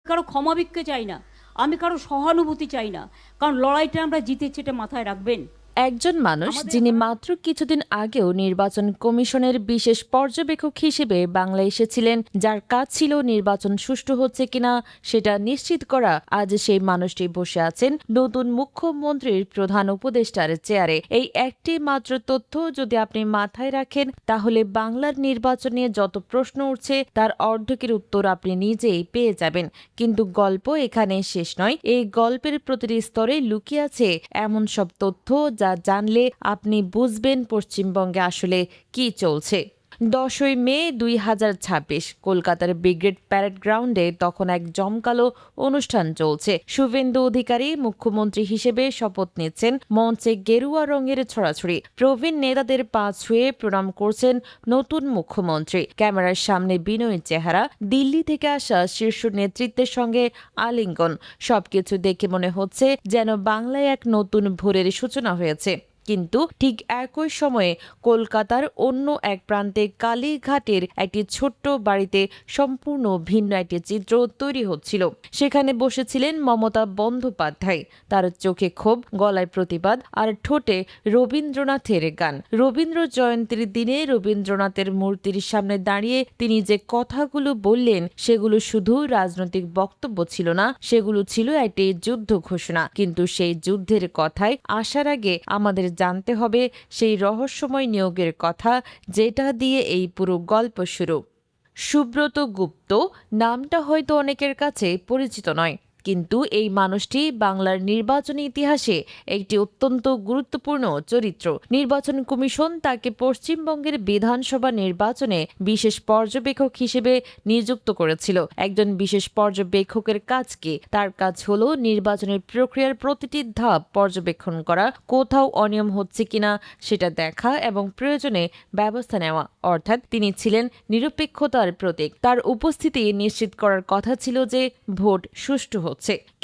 কারো ক্ষমা ভিক্ষে চাই না, আমি কারো সহানুভূতি চাই না, কারণ লড়াইটা আমরা জিতেছি, এটা মাথায় রাখবেন। একজন মানুষ যিনি মাত্র কিছুদিন আগেও নির্বাচন কমিশনের বিশেষ পর্যবেক্ষক হিসেবে বাংলায় এসেছিলেন, যার কাজ ছিল নির্বাচন সুষ্ঠু হচ্ছে কিনা সেটা নিশ্চিত করা, আজ সেই মানুষটি বসে আছেন নতুন মুখ্যমন্ত্রীর প্রধান উপদেষ্টার চেয়ারে। এই একটি মাত্র তথ্য যদি আপনি মাথায় রাখেন, তাহলে বাংলার নির্বাচন নিয়ে যত প্রশ্ন উঠছে তার অর্ধেকের উত্তর আপনি নিজেই পেয়ে যাবেন। কিন্তু গল্প এখানে শেষ নয়। এই গল্পের প্রতিটি স্তরে লুকিয়ে আছে এমন সব তথ্য যা জানলে আপনি বুঝবেন পশ্চিমবঙ্গে আসলে কি চলছে। 10ই মে 2026 কলকাতার ব্রিগেড প্যারেড গ্রাউন্ডে তখন এক জমকালো অনুষ্ঠান চলছে। শুভেন্দু অধিকারী মুখ্যমন্ত্রী হিসেবে শপথ নিচ্ছেন। মঞ্চে গেরুয়া রঙের ছড়াছড়ি, প্রবীণ নেতাদের পা ছুঁয়ে প্রণাম করছেন নতুন মুখ্যমন্ত্রী। ক্যামেরার সামনে বিনয়ী চেহারা, দিল্লি থেকে আসা শীর্ষ নেতৃত্বের সঙ্গে আলিঙ্গন। সবকিছু দেখে মনে হচ্ছে যেন বাংলায় এক নতুন ভোরের সূচনা হয়েছে। কিন্তু ঠিক একই সময়ে কলকাতার অন্য এক প্রান্তে কালীঘাটের একটি ছোট্ট বাড়িতে সম্পূর্ণ ভিন্ন একটি চিত্র তৈরি হচ্ছিল। সেখানে বসেছিলেন মমতা বন্দ্যোপাধ্যায়। তার চোখে ক্ষোভ, গলায় প্রতিবাদ, আর ঠোঁটে রবীন্দ্রনাথের গান। রবীন্দ্র জয়ন্তীর দিনে রবীন্দ্রনাথের মূর্তির সামনে দাঁড়িয়ে তিনি যে কথাগুলো বললেন, সেগুলো শুধু রাজনৈতিক বক্তব্য ছিল না, সেগুলো ছিল একটি যুদ্ধ ঘোষণা। কিন্তু সেই যুদ্ধের কথায় আসার আগে আমাদের জানতে হবে সেই রহস্যময় নিয়োগের কথা, যেটা দিয়ে এই পুরো গল্প শুরু। সুব্রত গুপ্ত নামটা হয়তো অনেকের কাছে পরিচিত নয়, কিন্তু এই মানুষটি বাংলার নির্বাচনী ইতিহাসে একটি অত্যন্ত গুরুত্বপূর্ণ চরিত্র। নির্বাচন কমিশন তাকে পশ্চিমবঙ্গের বিধানসভা নির্বাচনে বিশেষ পর্যবেক্ষক হিসেবে নিযুক্ত করেছিল। একজন বিশেষ পর্যবেক্ষকের কাজ কি? তার কাজ হলো নির্বাচনের প্রক্রিয়ার প্রতিটি ধাপ পর্যবেক্ষণ করা, কোথাও অনিয়ম হচ্ছে কিনা সেটা দেখা এবং প্রয়োজনে ব্যবস্থা নেওয়া। অর্থাৎ তিনি ছিলেন নিরপেক্ষতার প্রতীক। তার উপস্থিতি নিশ্চিত করার কথা ছিল যে ভোট সুষ্ঠু হচ্ছে।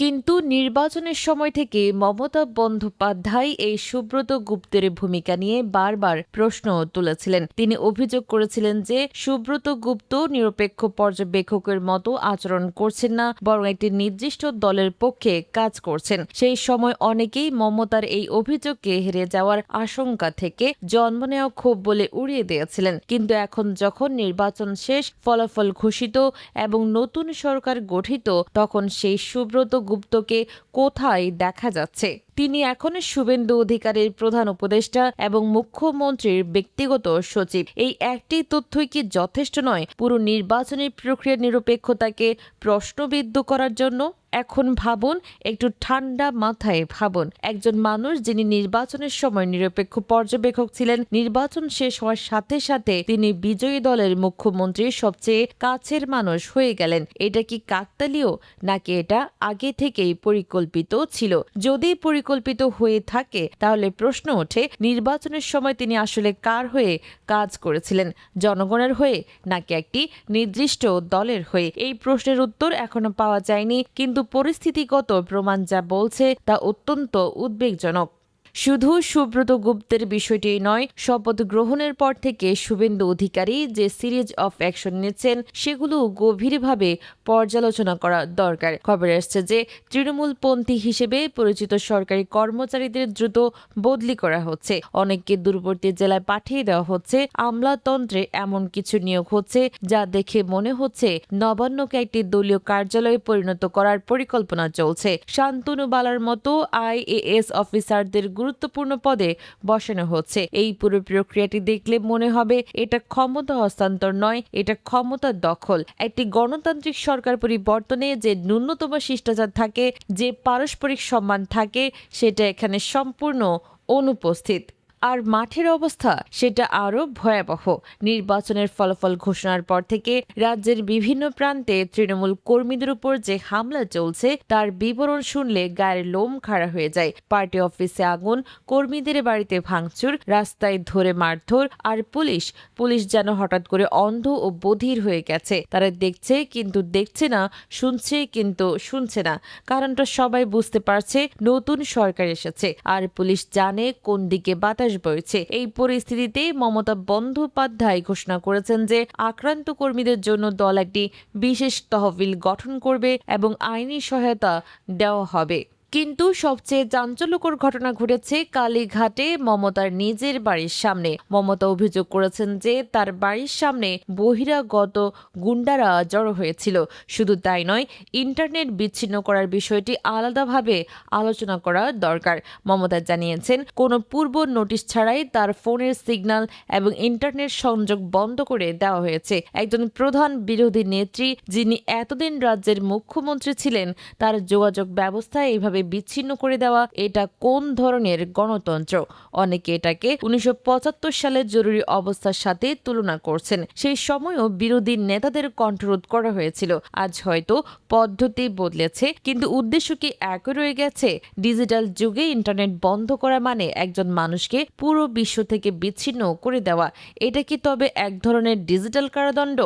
কিন্তু নির্বাচনের সময় থেকে মমতা বন্দ্যোপাধ্যায় এই সুব্রত গুপ্তের ভূমিকা নিয়ে বারবার প্রশ্ন তুলেছিলেন। তিনি অভিযোগ করেছিলেন যে সুব্রত গুপ্ত নিরপেক্ষ পর্যবেক্ষকের মতো আচরণ করছেন না, বরং একটি নির্দিষ্ট দলের পক্ষে কাজ করছেন। সেই সময় অনেকেই মমতার এই অভিযোগকে হেরে যাওয়ার আশঙ্কা থেকে জন্ম নেওয়া ক্ষোভ বলে উড়িয়ে দিয়েছিলেন। কিন্তু এখন যখন নির্বাচন শেষ, ফলাফল ঘোষিত এবং নতুন সরকার গঠিত, তখন সেই সুব্রত গুপ্তকে কোথায় দেখা যাচ্ছে? তিনি এখন শুভেন্দু অধিকারীর প্রধান উপদেষ্টা এবং মুখ্যমন্ত্রীর ব্যক্তিগত সচিব। এই একটি তথ্যই কি যথেষ্ট নয় পুরো নির্বাচনী প্রক্রিয়ার নিরপেক্ষতাকে প্রশ্নবিদ্ধ করার জন্য? এখন ভাবুন, একটু ঠান্ডা মাথায় ভাবুন। একজন মানুষ যিনি নির্বাচনের সময় নিরপেক্ষ পর্যবেক্ষক ছিলেন, নির্বাচন শেষ হওয়ার সাথে সাথে তিনি বিজয়ী দলের মুখ্যমন্ত্রীর সবচেয়ে কাছের মানুষ হয়ে গেলেন। এটা কি কাকতালীয়, নাকি এটা আগে থেকেই পরিকল্পিত ছিল? যদি পরিকল্পিত হয়ে থাকে, তাহলে প্রশ্ন ওঠে নির্বাচনের সময় তিনি আসলে কার হয়ে কাজ করেছিলেন? জনগণের হয়ে নাকি একটি নির্দিষ্ট দলের হয়ে? এই প্রশ্নের উত্তর এখনো পাওয়া যায়নি, কিন্তু পরিস্থিতিগত প্রমাণ যা বলছে তা অত্যন্ত উদ্বেগজনক। শুধু সুব্রত গুপ্তের বিষয়টি নয়, শপথ গ্রহণের পর থেকে শুভেন্দু অধিকারী যে সিরিজ অফ অ্যাকশন নিচ্ছেন, সেগুলো গভীরভাবে পর্যালোচনা করা দরকার। খবর আসছে যে তৃণমূলপন্থী হিসেবে পরিচিত সরকারি কর্মচারীদের দ্রুত বদলি করা হচ্ছে। অনেককে দূরবর্তী জেলায় পাঠিয়ে দেওয়া হচ্ছে। আমলাতন্ত্রে এমন কিছু নিয়োগ হচ্ছে যা দেখে মনে হচ্ছে নবান্নকে একটি দলীয় কার্যালয়ে পরিণত করার পরিকল্পনা চলছে। শান্তনু বালার মতো IAS অফিসারদের গুরুত্বপূর্ণ পদে বসানো হচ্ছে। এই পুরো প্রক্রিয়াটি দেখলে মনে হবে এটা ক্ষমতা হস্তান্তর নয়, এটা ক্ষমতা দখল। একটি গণতান্ত্রিক সরকার পরিবর্তনে যে ন্যূনতম শিষ্টাচার থাকে, যে পারস্পরিক সম্মান থাকে, সেটা এখানে সম্পূর্ণ অনুপস্থিত। আর মাঠের অবস্থা সেটা আরও ভয়াবহ। নির্বাচনের ফলাফল ঘোষণার পর থেকে রাজ্যের বিভিন্ন প্রান্তে তৃণমূল কর্মীদের উপর যে হামলা চলছে, তার বিবরণ শুনলে গায়ের লোম খাড়া হয়ে যায়। পার্টি অফিসে আগুন, কর্মীদের বাড়িতে ভাঙচুর, রাস্তায় ধরে মারধর, আর পুলিশ যেন হঠাৎ করে অন্ধ ও বধির হয়ে গেছে। তারা দেখছে কিন্তু দেখছে না, শুনছে কিন্তু শুনছে না। কারণটা সবাই বুঝতে পারছে, নতুন সরকার এসেছে আর পুলিশ জানে কোন দিকে বাতাস বাতাস বইছে। এই পরিস্থিতিতে মমতা বন্দ্যোপাধ্যায় ঘোষণা করেছেন যে আক্রান্ত কর্মীদের জন্য দল একটি বিশেষ তহবিল গঠন করবে এবং আইনি সহায়তা দেওয়া হবে। কিন্তু সবচেয়ে চাঞ্চল্যকর ঘটনা ঘটেছে কালীঘাটে মমতার নিজের বাড়ির সামনে। মমতা অভিযোগ করেছেন যে তার বাড়ির সামনে বহিরাগত গুন্ডারা জড়ো হয়েছিল। শুধু তাই নয়, ইন্টারনেট বিচ্ছিন্ন করার বিষয়টি আলাদাভাবে আলোচনা করা দরকার। মমতা জানিয়েছেন, কোনো পূর্ব নোটিশ ছাড়াই তার ফোনের সিগন্যাল এবং ইন্টারনেট সংযোগ বন্ধ করে দেওয়া হয়েছে। একজন প্রধান বিরোধী নেত্রী, যিনি এতদিন রাজ্যের মুখ্যমন্ত্রী ছিলেন, তার যোগাযোগ ব্যবস্থা এইভাবে বিচ্ছিন্ন করে দেওয়া, এটা কোন ধরনের গণতন্ত্র? অনেকে এটাকে 1975 সালের জরুরি অবস্থার সাথে তুলনা করছেন। সেই সময়ও বিরোধী নেতাদের কণ্ঠরোধ করা হয়েছিল। আজ হয়তো পদ্ধতি বদলেছে, কিন্তু উদ্দেশ্য কি একই রয়ে গেছে? ডিজিটাল যুগে ইন্টারনেট বন্ধ করা মানে একজন মানুষকে পুরো বিশ্ব থেকে বিচ্ছিন্ন করে দেওয়া। এটা কি তবে এক ধরনের ডিজিটাল কারাদণ্ড?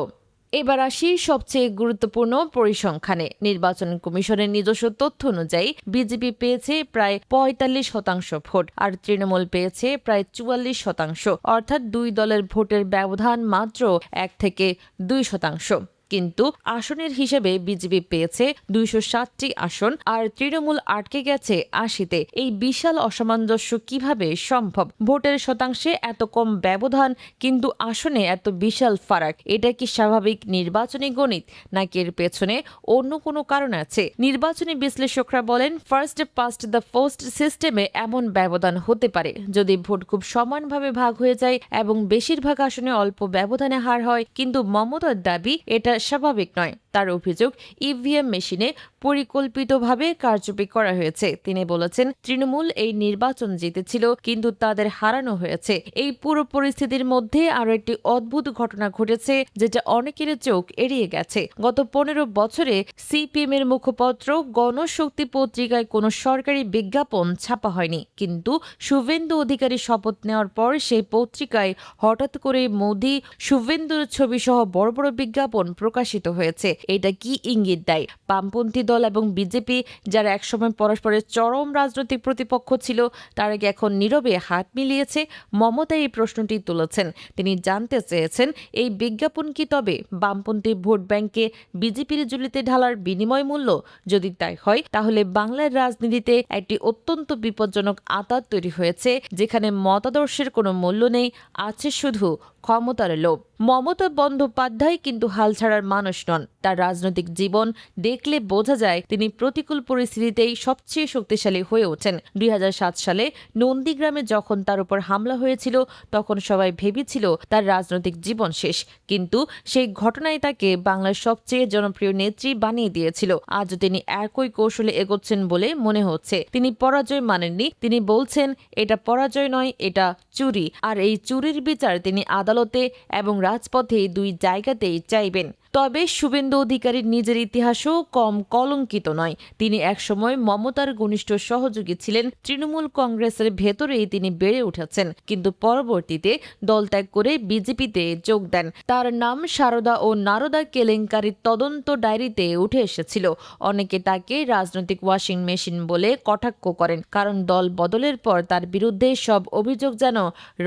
এবার আসি সবচেয়ে গুরুত্বপূর্ণ পরিসংখ্যানে। নির্বাচন কমিশনের নিজস্ব তথ্য অনুযায়ী বিজেপি পেয়েছে প্রায় 45% ভোট, আর তৃণমূল পেয়েছে প্রায় 44%। অর্থাৎ দুই দলের ভোটের ব্যবধান মাত্র 1 থেকে 2%। কিন্তু আসনের হিসেবে বিজেপি পেয়েছে 260টি আসন, আর তৃণমূল আটকে গেছে 80-তে। এই বিশাল অসামঞ্জস্য কিভাবে সম্ভব? ভোটের শতাংশে এত কম ব্যবধান, কিন্তু আসনে এত বিশাল ফারাক। এটা কি স্বাভাবিক নির্বাচনী গণিত, নাকি এর পেছনে অন্য কোনো কারণ আছে? নির্বাচনী বিশ্লেষকরা বলেন, ফার্স্ট পাস্ট দ্য পোস্ট সিস্টেমে এমন ব্যবধান হতে পারে যদি ভোট খুব সমানভাবে ভাগ হয়ে যায় এবং বেশিরভাগ আসনে অল্প ব্যবধানে হার হয়। কিন্তু মমতার দাবি এটা স্বাভাবিক নয়। তার অভিযোগ, ইভিএম মেশিনে পরিকল্পিতভাবে কারচুপি করা হয়েছে। তিনি বলেছেন, তৃণমূল এই নির্বাচন জিতেছিল, কিন্তু তাদের হারানো হয়েছে। এই পুরো পরিস্থিতির মধ্যে আরো একটি অদ্ভুত ঘটনা ঘটেছে, যেটা অনেকের চোখ এড়িয়ে গেছে। গত 15 বছরে সিপিএম এর মুখপত্র গণশক্তি পত্রিকায় কোনো সরকারি বিজ্ঞাপন ছাপা হয়নি, কিন্তু শুভেন্দু অধিকারী শপথ নেওয়ার পর সেই পত্রিকায় হঠাৎ করে মোদি, শুভেন্দুর ছবি সহ বড় বড় বিজ্ঞাপন প্রকাশিত হয়েছে। এটা কি ইঙ্গিত দেয়? বামপন্থী দল এবং বিজেপি, যারা একসময় পরস্পরের চরম রাজনৈতিক প্রতিপক্ষ ছিল, তারা কি এখন নীরবে হাত মিলিয়েছে? মমতা এই প্রশ্নটি তুলেছেন। তিনি জানতে চেয়েছেন, এই বিজ্ঞাপন কি তবে বামপন্থী ভোট ব্যাংকে বিজেপির ঝুলিতে ঢালার বিনিময় মূল্য? যদি তাই হয়, তাহলে বাংলার রাজনীতিতে একটি অত্যন্ত বিপজ্জনক আঁতাত তৈরি হয়েছে, যেখানে মতাদর্শের কোনো মূল্য নেই, আছে শুধু ক্ষমতার লোভ। মমতা বন্দ্যোপাধ্যায় কিন্তু হাল ছাড়ার মানুষ নন। তার রাজনৈতিক জীবন দেখলে বোঝা যায় তিনি প্রতিকূল পরিস্থিতিতেই সবচেয়ে শক্তিশালী হয়ে ওঠেন। 2007 সালে নন্দীগ্রামে যখন তার উপর হামলা হয়েছিল, তখন সবাই ভেবেছিল তার রাজনৈতিক জীবন শেষ, কিন্তু সেই ঘটনায় তাকে বাংলার সবচেয়ে জনপ্রিয় নেত্রী বানিয়ে দিয়েছিল। আজও তিনি একই কৌশলে এগোচ্ছেন বলে মনে হচ্ছে। তিনি পরাজয় মানেননি। তিনি বলছেন, এটা পরাজয় নয়, এটা চুরি, আর এই চুরির বিচার তিনি আদালতে এবং রাজপথে দুই জায়গাতেই চাইবেন। তবে শুভেন্দু অধিকারীর নিজের ইতিহাসও কম কলঙ্কিত নয়। তিনি একসময় মমতার ঘনিষ্ঠ সহযোগী ছিলেন। তৃণমূল কংগ্রেসের ভেতরেই তিনি বেড়ে উঠেছেন, কিন্তু পরবর্তীতে দল ত্যাগ করে বিজেপিতে যোগ দেন। তার নাম সারদা ও নারদা কেলেঙ্কারির তদন্ত ডায়েরিতে উঠে এসেছিল। অনেকে তাকে রাজনৈতিক ওয়াশিং মেশিন বলে কটাক্ষ করেন, কারণ দল বদলের পর তার বিরুদ্ধে সব অভিযোগ যেন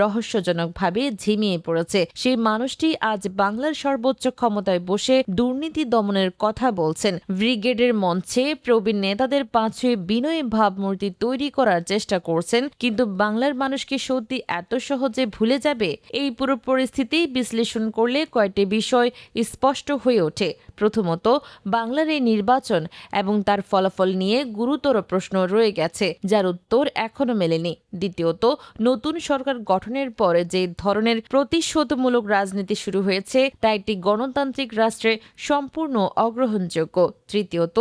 রহস্যজনকভাবে ঝিমিয়ে পড়েছে। সেই মানুষটি আজ বাংলার সর্বোচ্চ ক্ষমতায় বসে দুর্নীতি দমনের কথা বলছেন। ব্রিগেডের মঞ্চে প্রবীণ নেতাদের পাঁচে বিনয়ী ভাবমূর্তি তৈরি করার চেষ্টা করছেন, কিন্তু বাংলার মানুষকে সত্যি এত সহজে ভুলে যাবে? এই পুরো পরিস্থিতি বিশ্লেষণ করলে কয়েকটি বিষয় স্পষ্ট হয়ে ওঠে। প্রথমত, বাংলার এই নির্বাচন এবং তার ফলাফল নিয়ে গুরুতর প্রশ্ন রয়ে গেছে, যার উত্তর এখনো মেলেনি। দ্বিতীয়ত, নতুন সরকার গঠনের পর যে ধরনের প্রতিশোধমূলক রাজনীতি শুরু হয়েছে, তা একটি গণতান্ত্রিক রাষ্ট্রে সম্পূর্ণ অগ্রহণযোগ্য। তৃতীয়ত,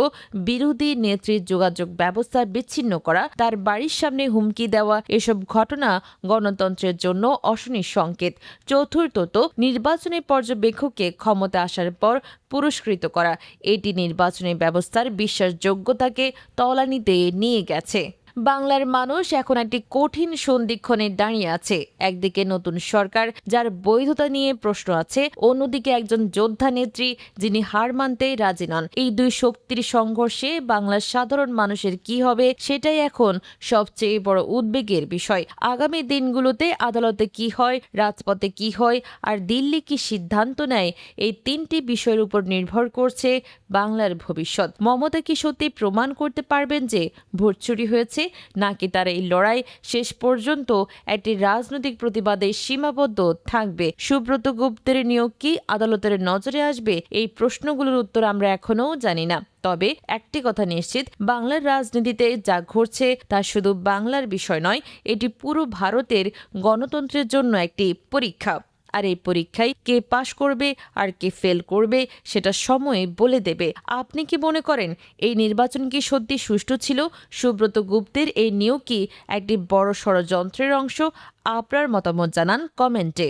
বিরোধী নেত্রীর যোগাযোগ ব্যবস্থা বিচ্ছিন্ন করা, তার বাড়ির সামনে হুমকি দেওয়া, এসব ঘটনা গণতন্ত্রের জন্য অশনি সংকেত। চতুর্থত, নির্বাচনী পর্যবেক্ষককে ক্ষমতা আসার পর পুরস্কৃত করা, এটি নির্বাচনী ব্যবস্থার বিশ্বাসযোগ্যতাকে তলানিতে নিয়ে গেছে। বাংলার মানুষ এখন একটি কঠিন সন্ধিক্ষণে দাঁড়িয়ে আছে। একদিকে নতুন সরকার যার বৈধতা নিয়ে প্রশ্ন আছে, অন্যদিকে একজন যোদ্ধা নেত্রী যিনি হার মানতে রাজি নন। এই দুই শক্তির সংঘর্ষে বাংলার সাধারণ মানুষের কি হবে সেটাই এখন সবচেয়ে বড় উদ্বেগের বিষয়। আগামী দিনগুলোতে আদালতে কি হয়, রাজপথে কি হয়, আর দিল্লি কি সিদ্ধান্ত নেয়, এই তিনটি বিষয়ের উপর নির্ভর করছে বাংলার ভবিষ্যৎ। মমতা কি সত্যি প্রমাণ করতে পারবেন যে ভোট চুরি হয়েছে, নাকি তার এই লড়াই শেষ পর্যন্ত একটি রাজনৈতিক প্রতিবাদে সীমাবদ্ধ থাকবে? সুব্রত গুপ্তের নিয়োগ কি আদালতের নজরে আসবে? এই প্রশ্নগুলোর উত্তর আমরা এখনো জানি না। তবে একটি কথা নিশ্চিত, বাংলার রাজনীতিতে যা ঘটছে তা শুধু বাংলার বিষয় নয়, এটি পুরো ভারতের গণতন্ত্রের জন্য একটি পরীক্ষা। আর এই পরীক্ষায় কে পাশ করবে আর কে ফেল করবে সেটা সময় বলে দেবে। আপনি কি মনে করেন এই নির্বাচন কি সত্যি সুষ্ঠু ছিল? সুব্রত গুপ্তের এই নিয়োগ কি একটি বড় ষড়যন্ত্রের অংশ? আপনার মতামত জানান কমেন্টে।